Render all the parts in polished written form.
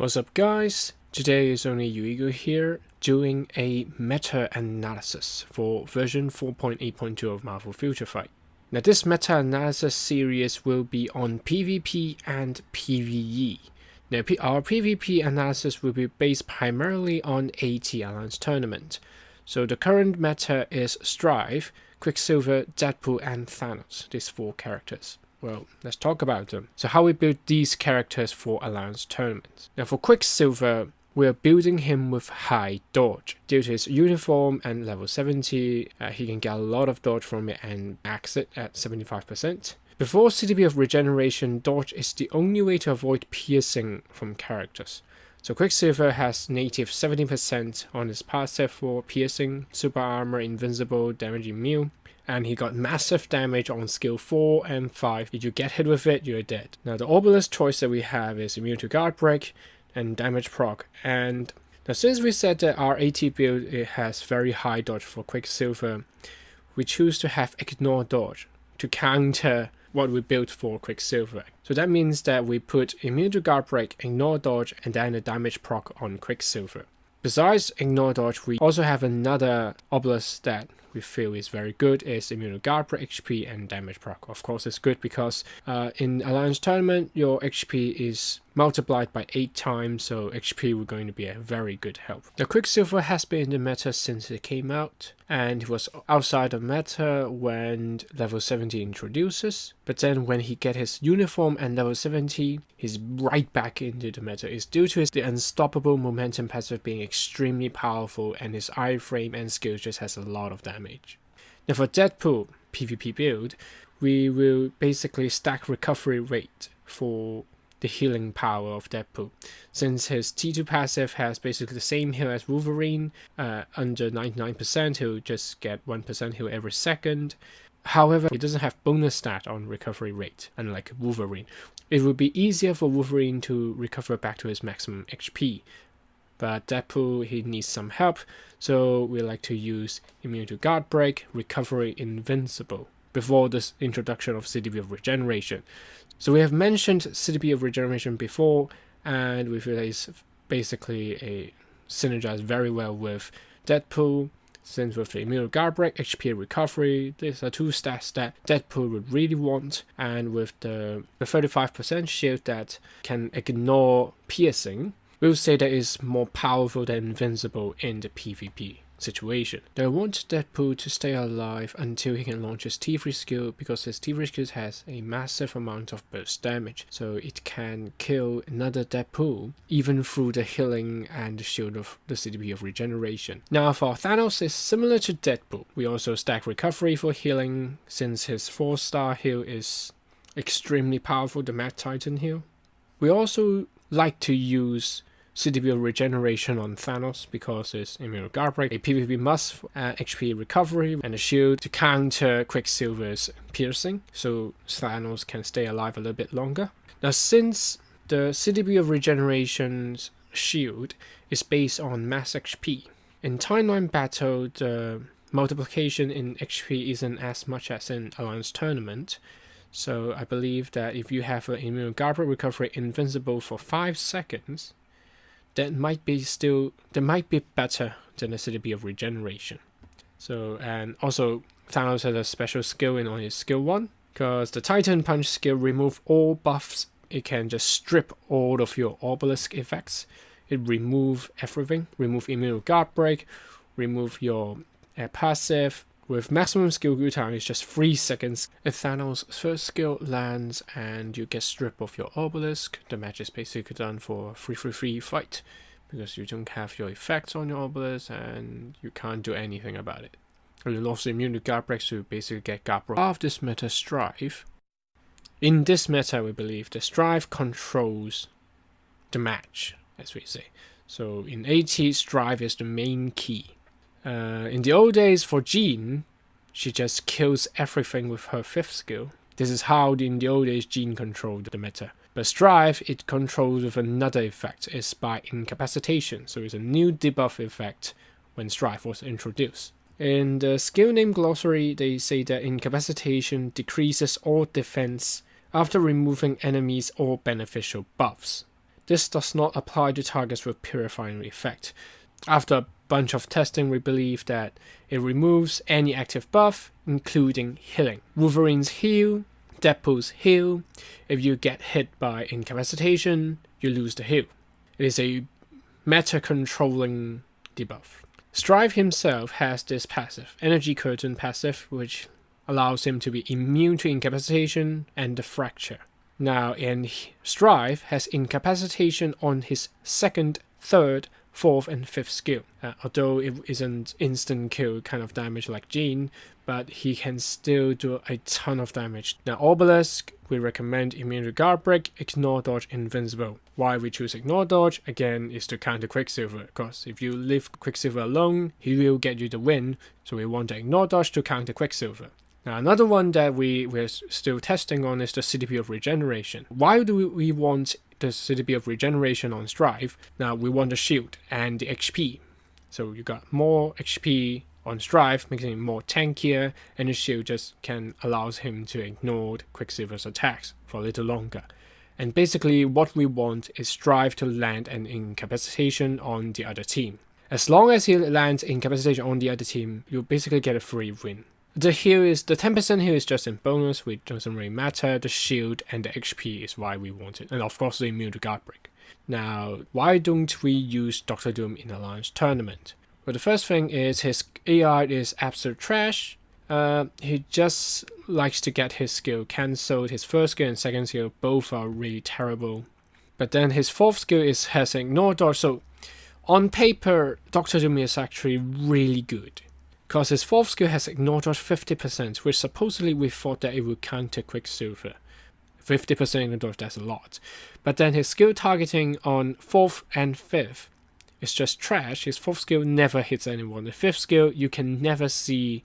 What's up guys, today is only uigo here doing a meta-analysis for version 4.8.2 of Marvel Future Fight. Now this meta-analysis series will be on PvP and PvE. Now our PvP analysis will be based primarily on AT Alliance Tournament. So the current meta is Strive, Quicksilver, Deadpool and Thanos, these four characters. Well, let's talk about them. So how we build these characters for Alliance tournaments. Now for Quicksilver, we are building him with high dodge. Due to his uniform and level 70, he can get a lot of dodge from it and max it at 75%. Before CDB of Regeneration, dodge is the only way to avoid piercing from characters. So Quicksilver has native 70% on his passive for piercing, super armor, invincible, damage immune. And he got massive damage on skill 4 and 5. If you get hit with it, you're dead. Now the obelisk choice that we have is immune to guard break and damage proc. And now since we said that our AT build it has very high dodge for Quicksilver, we choose to have ignore dodge to counter what we built for Quicksilver. So that means that we put immune to guard break, ignore dodge, and then a damage proc on Quicksilver. Besides ignore dodge, we also have another obelisk that we feel is very good, is immune to guard break, HP and damage proc. Of course it's good because in Alliance tournament your HP is multiplied by 8 times, so HP will going to be a very good help. The Quicksilver has been in the meta since it came out, and he was outside the meta when level 70 introduces, but then when he get his uniform and level 70, he's right back into the meta. It's due to the unstoppable momentum passive being extremely powerful, and his iframe and skill just has a lot of damage. Now for Deadpool PvP build, we will basically stack recovery rate for the healing power of Deadpool. Since his T2 passive has basically the same heal as Wolverine, under 99%, he'll just get 1% heal every second. However, he doesn't have bonus stat on recovery rate, unlike Wolverine. It would be easier for Wolverine to recover back to his maximum HP. But Deadpool, he needs some help, so we like to use immune to guard break, recovery invincible, before this introduction of CDB of Regeneration. So we have mentioned CDB of Regeneration before, and we feel that it's basically synergized very well with Deadpool, since with the immune guard break, HP recovery, these are two stats that Deadpool would really want, and with the 35% shield that can ignore piercing, we'll say that it's more powerful than invincible in the PvP situation. They want Deadpool to stay alive until he can launch his T3 skill, because his T3 skill has a massive amount of burst damage, so it can kill another Deadpool even through the healing and the shield of the CDB of Regeneration. Now for Thanos, it's similar to Deadpool. We also stack recovery for healing, since his 4-star heal is extremely powerful, the Mad Titan heal. We also like to use CDB of Regeneration on Thanos because it's immune to guard break, a PvP must, HP recovery, and a shield to counter Quicksilver's piercing, so Thanos can stay alive a little bit longer. Now since the CDB of Regeneration's shield is based on max HP, in timeline battle the multiplication in HP isn't as much as in Alliance tournament, so I believe that if you have an immune to guard break, recovery, invincible for 5 seconds, that might be better than the CDB of Regeneration. So, and also Thanos has a special skill on his skill 1, because the Titan Punch skill remove all buffs. It can just strip all of your obelisk effects. It remove everything, remove immune guard break, remove your passive. With maximum skill cooldown, it's just 3 seconds. If Thanos' first skill lands and you get stripped of your obelisk, the match is basically done for a 3-3-3 fight, because you don't have your effects on your obelisk and you can't do anything about it. You lost immune to guard break, so you basically get guard break. Of this meta Strive, in this meta we believe the Strive controls the match, as we say. So in AT, Strive is the main key. In the old days for Jean, she just kills everything with her 5th skill. This is how in the old days Jean controlled the meta. But Strive, it controls with another effect, is by incapacitation. So it's a new debuff effect when Strive was introduced. In the skill name glossary, they say that incapacitation decreases all defense after removing enemies or beneficial buffs. this does not apply to targets with purifying effect. After a bunch of testing, we believe that it removes any active buff, including healing. Wolverine's heal, Deadpool's heal. If you get hit by incapacitation, you lose the heal. It is a meta-controlling debuff. Strive himself has this passive, Energy Curtain passive, which allows him to be immune to incapacitation and the fracture. Now, in Strive has incapacitation on his second, third, fourth, and fifth skill. Although it isn't instant kill kind of damage like Jean, but he can still do a ton of damage. Now, Obelisk, we recommend immune to guard break, ignore dodge, invincible. Why we choose ignore dodge, again, is to counter Quicksilver, because if you leave Quicksilver alone, he will get you the win, so we want the ignore dodge to counter Quicksilver. Now, another one that we're still testing on is the CDP of regeneration. Why do we want the CDP of regeneration on Strive? Now, we want the shield and the HP. So you got more HP on Strive, making it more tankier, and the shield just allows him to ignore Quicksilver's attacks for a little longer. And basically what we want is Strive to land an incapacitation on the other team. As long as he lands incapacitation on the other team, you'll basically get a free win. The 10% heal is just in bonus, which doesn't really matter. The shield and the HP is why we want it. And of course the immune to guard break. Now, why don't we use Dr. Doom in Alliance Tournament? Well, the first thing is his AI is absolute trash. He just likes to get his skill cancelled. His first skill and second skill both are really terrible. But then his fourth skill has ignore dodge. So on paper, Dr. Doom is actually really good. Because his fourth skill has ignore dodge 50%, which supposedly we thought that it would counter Quicksilver. 50% ignore dodge, that's a lot. But then his skill targeting on fourth and fifth is just trash. His fourth skill never hits anyone. The fifth skill, you can never see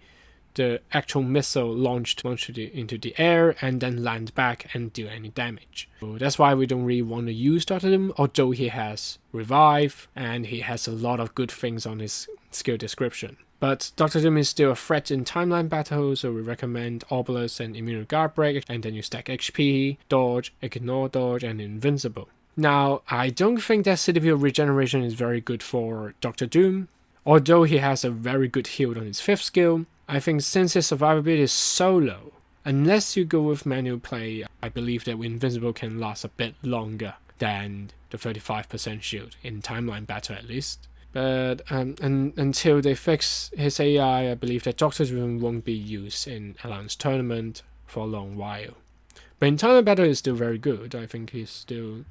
the actual missile launched into the air and then land back and do any damage. So that's why we don't really want to use Dr. Doom, although he has revive and he has a lot of good things on his skill description. But Dr. Doom is still a threat in timeline battles, so we recommend Obelisk and immune to guard break, and then you stack HP, dodge, ignore dodge, and invincible. Now, I don't think that CDP of regeneration is very good for Dr. Doom. Although he has a very good heal on his fifth skill, I think since his survivability is so low, unless you go with manual play, I believe that invincible can last a bit longer than the 35% shield, in timeline battle at least. But until they fix his AI, I believe that Dr. Doom won't be used in Alliance Tournament for a long while. But in timeline battle, he's still very good. I think he's still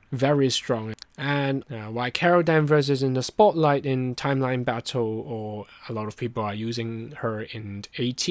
very strong. And why Carol Danvers is in the spotlight in timeline battle, or a lot of people are using her in AT,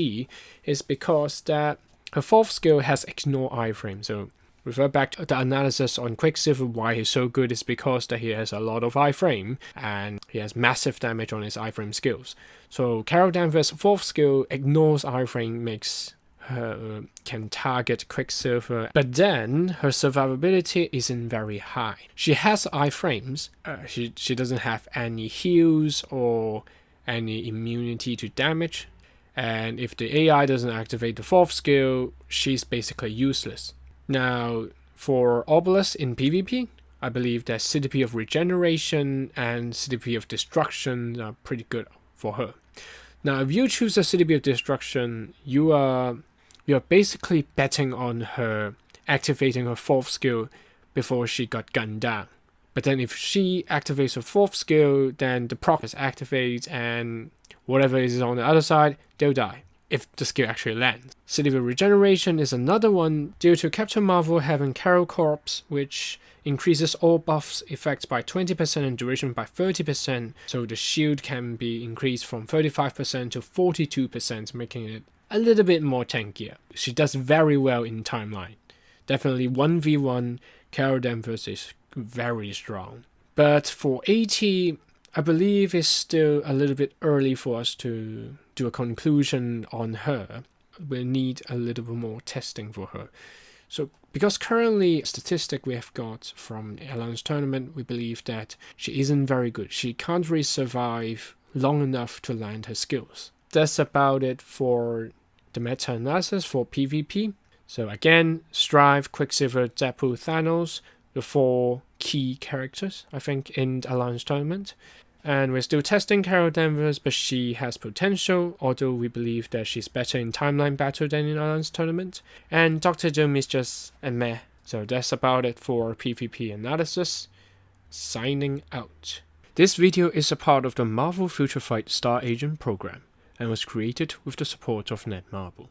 is because that her fourth skill has ignore iframe. So refer back to the analysis on Quicksilver, why he's so good is because that he has a lot of iframe and he has massive damage on his iframe skills. So Carol Danvers' fourth skill ignores iframe, makes her can target Quicksilver, but then her survivability isn't very high. She has iframes, she doesn't have any heals or any immunity to damage, and if the AI doesn't activate the fourth skill, she's basically useless. Now, for Obelisk in PvP, I believe that CDP of regeneration and CDP of destruction are pretty good for her. Now, if you choose a CDP of destruction, you're basically betting on her activating her fourth skill before she got gunned down. But then if she activates her fourth skill, then the proc activates and whatever is on the other side, they'll die, if the skill actually lands. CDP of regeneration is another one due to Captain Marvel having Carol Corpse, which increases all buffs effects by 20% and duration by 30%, so the shield can be increased from 35% to 42%, making it a little bit more tankier. She does very well in timeline. Definitely 1v1, Carol Danvers is very strong. But for AT, I believe it's still a little bit early for us to do a conclusion on her. We'll need a little bit more testing for her. So because currently statistic we have got from the Alliance Tournament, we believe that she isn't very good. She can't really survive long enough to land her skills. That's about it for the meta-analysis for PvP. So again, Strive, Quicksilver, Deadpool, Thanos. the 4 key characters, I think, in the Alliance Tournament. And we're still testing Carol Danvers, but she has potential, although we believe that she's better in timeline battle than in Alliance Tournament. And Dr. Doom is just a meh. So that's about it for PvP analysis. Signing out. This video is a part of the Marvel Future Fight Star Agent program and was created with the support of Netmarble.